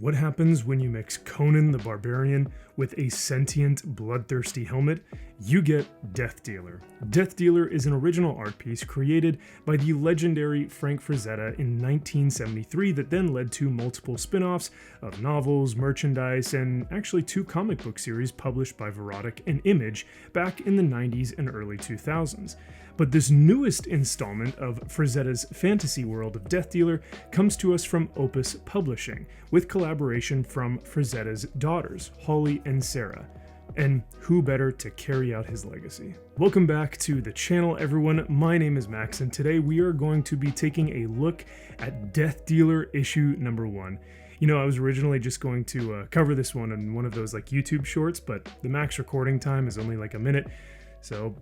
What happens when you mix Conan the Barbarian with a sentient, bloodthirsty helmet? You get Death Dealer. Death Dealer is an original art piece created by the legendary Frank Frazetta in 1973 that then led to multiple spin-offs of novels, merchandise, and actually 2 comic book series published by Verotic and Image back in the 90s and early 2000s. But this newest installment of Frazetta's fantasy world of Death Dealer comes to us from Opus Publishing, with collaboration from Frazetta's daughters, Holly and Sarah. And who better to carry out his legacy? Welcome back to the channel, everyone. My name is Max, and today we are going to be taking a look at Death Dealer issue number 1. You know, I was originally just going to cover this one in one of those like YouTube shorts, but the max recording time is only like a minute, so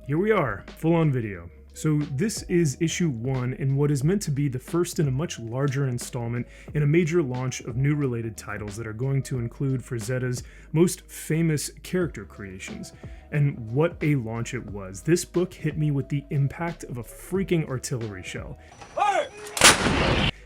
here we are, full-on video. So this is issue 1 in what is meant to be the first in a much larger installment in a major launch of new related titles that are going to include Frazetta's most famous character creations. And what a launch it was. This book hit me with the impact of a freaking artillery shell.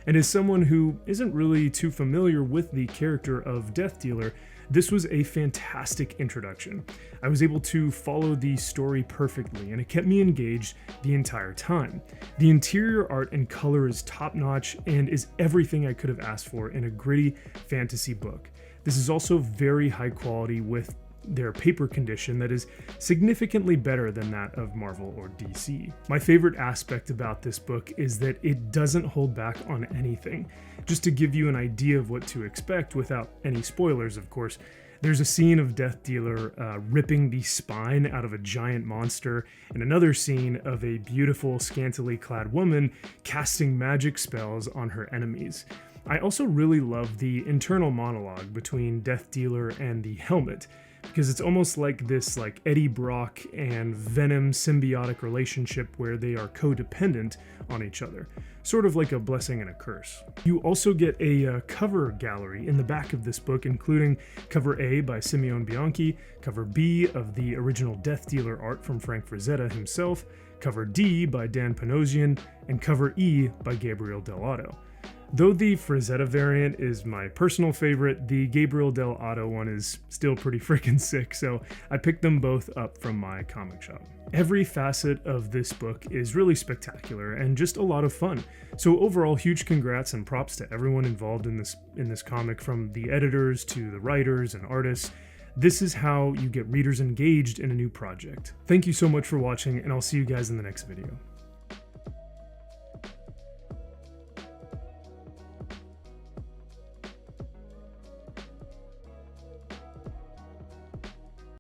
And as someone who isn't really too familiar with the character of Death Dealer, this was a fantastic introduction. I was able to follow the story perfectly, and it kept me engaged the entire time. The interior art and color is top-notch and is everything I could have asked for in a gritty fantasy book. This is also very high quality with their paper condition that is significantly better than that of Marvel or DC. My favorite aspect about this book is that it doesn't hold back on anything. Just to give you an idea of what to expect without any spoilers, of course, there's a scene of Death Dealer ripping the spine out of a giant monster, and another scene of a beautiful, scantily clad woman casting magic spells on her enemies. I also really love the internal monologue between Death Dealer and the helmet, because it's almost like this Eddie Brock and Venom symbiotic relationship where they are codependent on each other, sort of like a blessing and a curse. You also get a cover gallery in the back of this book, including cover A by Simeon Bianchi, cover B of the original Death Dealer art from Frank Frazetta himself, cover D by Dan Panosian, and cover E by Gabriel del Otto. Though the Frazetta variant is my personal favorite, the Gabriel del Otto one is still pretty freaking sick, so I picked them both up from my comic shop. Every facet of this book is really spectacular and just a lot of fun. So overall, huge congrats and props to everyone involved in this comic, from the editors to the writers and artists. This is how you get readers engaged in a new project. Thank you so much for watching, and I'll see you guys in the next video.